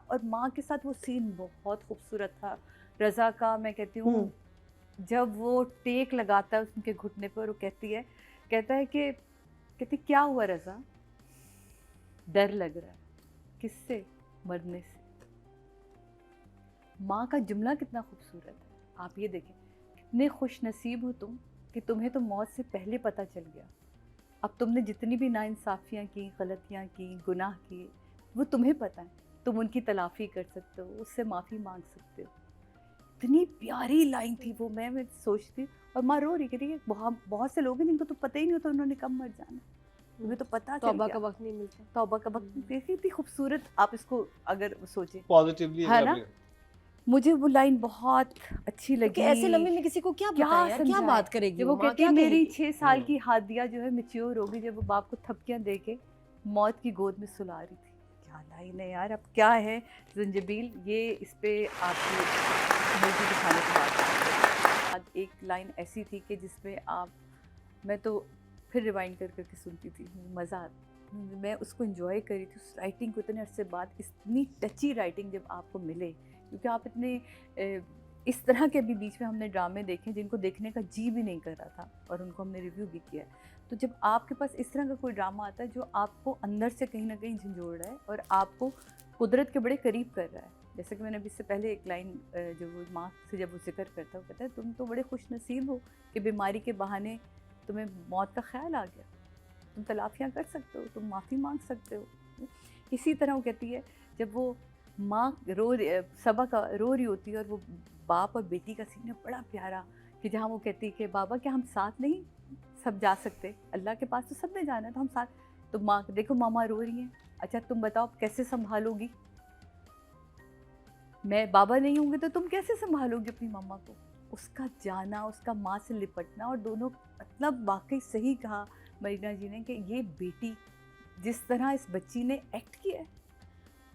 اور ماں کے ساتھ وہ سین بہت خوبصورت تھا رضا کا. میں کہتی ہوں جب وہ ٹیک لگاتا ہے ان کے گھٹنے پر، وہ کہتا ہے کہ کہتی کیا ہوا رضا؟ ڈر لگ رہا ہے. کس سے؟ مرنے سے. ماں کا جملہ کتنا خوبصورت ہے. آپ یہ دیکھیں کتنے خوش نصیب ہو تم کہ تمہیں تو موت سے پہلے پتہ چل گیا. اب تم نے جتنی بھی ناانصافیاں کی، غلطیاں کی، گناہ کیے، وہ تمہیں پتہ ہے. تم ان کی تلافی کر سکتے ہو، اس سے معافی مانگ سکتے ہو. اتنی پیاری لائن تھی وہ. میں سوچتی اور ماں رو رہی، کہتی ہے بہت سے لوگ ہیں جن کو تو پتہ ہی نہیں ہوتا انہوں نے کب مر جانا. تمہیں تو پتہ چل توبہ گیا، کا وقت نہیں ملتا. توبہ کا وقت. دیکھیے اتنی خوبصورت آپ اس کو اگر سوچیں پازیٹیولی ہے نا. مجھے وہ لائن بہت اچھی لگی. کہ ایسے لمحے میں کسی کو کیا بتائیں یار، کیا بات کرے گی جب وہ ماں، کہتی ہے کیا کہے میری گی. 6 سال کی ہادیہ جو ہے میچیور ہوگی، جب وہ باپ کو تھپکیاں دے کے موت کی گود میں سلا رہی تھی. کیا لائن ہے یار. اب کیا ہے زنجبیل، یہ اس پہ آپ کی مووی دکھانے کے بعد ایک لائن ایسی تھی کہ جس میں میں تو پھر ریوائنڈ کر کے سنتی تھی، مزہ آتا. میں اس کو انجوائے کری تھی اس رائٹنگ کو. اتنے عرصے بعد اتنی ٹچی رائٹنگ جب آپ کو ملے، کیونکہ آپ اتنے اس طرح کے بھی بیچ میں ہم نے ڈرامے دیکھے جن کو دیکھنے کا جی بھی نہیں کر رہا تھا، اور ان کو ہم نے ریویو بھی کیا ہے. تو جب آپ کے پاس اس طرح کا کوئی ڈرامہ آتا ہے جو آپ کو اندر سے کہیں نہ کہیں جھنجھوڑ رہا ہے اور آپ کو قدرت کے بڑے قریب کر رہا ہے. جیسے کہ میں نے ابھی سے پہلے ایک لائن جو وہ ماں سے جب وہ ذکر کرتا ہے، وہ کہتا ہے تم تو بڑے خوش نصیب ہو کہ بیماری کے بہانے تمہیں موت کا خیال آ گیا. تم تلافیاں کر سکتے ہو، تم معافی مانگ سکتے ہو. اسی طرح وہ کہتی ہے جب وہ ماں صبا کا رو رہی ہوتی ہے، اور وہ باپ اور بیٹی کا سین ہے بڑا پیارا، کہ جہاں وہ کہتی ہے کہ بابا کیا ہم ساتھ نہیں سب جا سکتے؟ اللہ کے پاس تو سب نے جانا ہے، تو ہم ساتھ. تو ماں دیکھو ماما رو رہی ہیں، اچھا تم بتاؤ کیسے سنبھالو گی؟ میں بابا نہیں ہوں گے تو تم کیسے سنبھالو گی اپنی ماما کو؟ اس کا جانا، اس کا ماں سے لپٹنا، اور دونوں مطلب واقعی صحیح کہا مرینا جی نے کہ یہ بیٹی جس طرح اس بچی نے ایکٹ کیا ہے.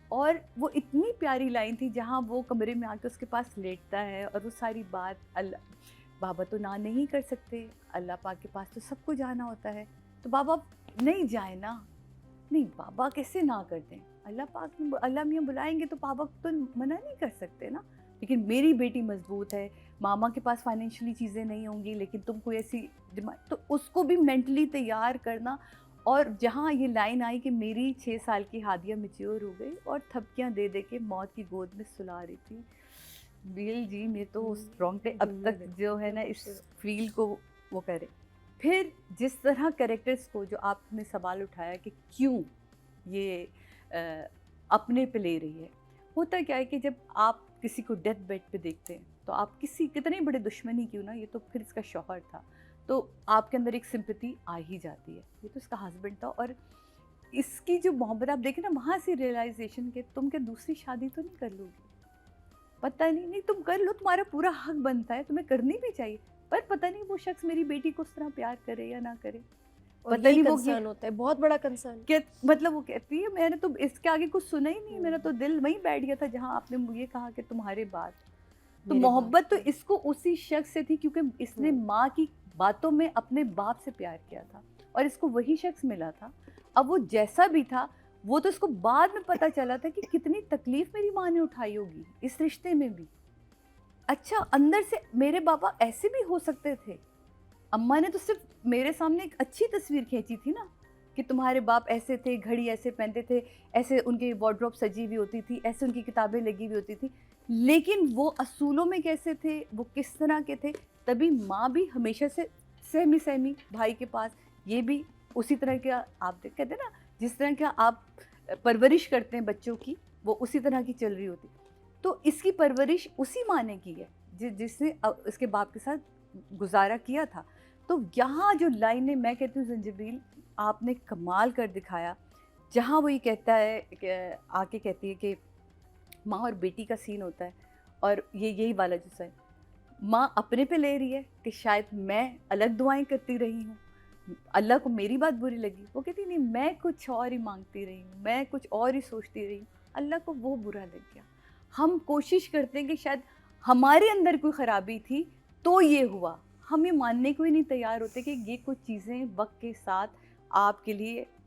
اور وہ اتنی پیاری لائن تھی جہاں وہ کمرے میں آ کے اس کے پاس لیٹتا ہے، اور وہ ساری بات بابا تو نہ نہیں کر سکتے، اللہ پاک کے پاس تو سب کو جانا ہوتا ہے، تو بابا نہیں جائے نا. نہیں بابا کیسے نہ کر دیں؟ اللہ پاک اللہ میاں بلائیں گے تو بابا تو منع نہیں کر سکتے نا. لیکن میری بیٹی مضبوط ہے، ماما کے پاس فائنینشلی چیزیں نہیں ہوں گی، لیکن تم کوئی ایسی تو اس کو بھی مینٹلی تیار کرنا. اور جہاں یہ لائن آئی کہ میری 6 سال کی ہادیہ میچیور ہو گئی اور تھپکیاں دے دے کے موت کی گود میں سلا رہی تھی. بیل جی میں تو رونگٹے اب تک جو ہے نا اس فیل کو وہ کرے. پھر جس طرح کریکٹرز کو جو آپ نے سوال اٹھایا کہ کیوں یہ اپنے پہ لے رہی ہے، ہوتا کیا ہے کہ جب آپ کسی کو ڈیتھ بیڈ پہ دیکھتے ہیں تو آپ کتنے بڑے دشمن ہی کیوں نا، یہ تو پھر اس کا شوہر تھا، تو آپ کے اندر ایک سمپتھی آ ہی جاتی ہے. یہ تو اس کا ہسبینڈ تھا، اور اس کی جو محبت آپ دیکھیں نا وہاں سے ریئلائزیشن کہ تم کہ دوسری شادی تو نہیں کر لو گی. پتہ نہیں تم کر لو، تمہارا پورا حق بنتا ہے، تمہیں کرنی بھی چاہیے، پر پتہ نہیں وہ شخص میری بیٹی کو اس طرح پیار کرے یا نہ کرے. پتہ نہیں وہ کنسرن ہوتا ہے، بہت بڑا کنسرن. مطلب وہ کہتی ہے میں نے تو اس کے آگے کچھ سنا ہی نہیں، میرا تو دل وہیں بیٹھ گیا تھا جہاں آپ نے یہ کہا کہ تمہارے بعد. تو محبت تو اس کو اسی شخص سے تھی کیونکہ اس نے ماں کی باتوں میں اپنے باپ سے پیار کیا تھا، اور اس کو وہی شخص ملا تھا. اب وہ جیسا بھی تھا، وہ تو اس کو بعد میں پتہ چلا تھا کہ کتنی تکلیف میری ماں نے اٹھائی ہوگی اس رشتے میں بھی. اچھا اندر سے میرے بابا ایسے بھی ہو سکتے تھے. اماں نے تو صرف میرے سامنے ایک اچھی تصویر کھینچی تھی نا کہ تمہارے باپ ایسے تھے، گھڑی ایسے پہنتے تھے، ایسے ان کی وارڈروب سجی ہوئی ہوتی تھی، ایسے ان کی کتابیں لگی ہوئی ہوتی تھی، لیکن وہ اصولوں میں کیسے تھے، وہ کس طرح کے تھے. تبھی ماں بھی ہمیشہ سے سہمی بھائی کے پاس، یہ بھی اسی طرح کا آپ کہتے ہیں نا جس طرح کا آپ پرورش کرتے ہیں بچوں کی، وہ اسی طرح کی چل رہی ہوتی. تو اس کی پرورش اسی ماں نے کی ہے جس نے اس کے باپ کے ساتھ گزارا کیا تھا. تو یہاں جو لائنیں میں کہتی ہوں زنجبیل آپ نے کمال کر دکھایا، جہاں وہ یہ کہتا ہے کہ آ کے کہتی ہے کہ ماں اور بیٹی کا سین ہوتا ہے، اور یہی والا جو ہے ماں اپنے پہ لے رہی ہے کہ شاید میں الگ دعائیں کرتی رہی ہوں، اللہ کو میری بات بری لگی. وہ کہتی نہیں میں کچھ اور ہی مانگتی رہی ہوں، میں کچھ اور ہی سوچتی رہی ہوں، اللہ کو وہ برا لگ گیا. ہم کوشش کرتے ہیں کہ شاید ہمارے اندر کوئی خرابی تھی تو یہ ہوا، ہم یہ ماننے کو ہی نہیں تیار ہوتے کہ یہ کچھ چیزیں وقت کے ساتھ آپ کے لیے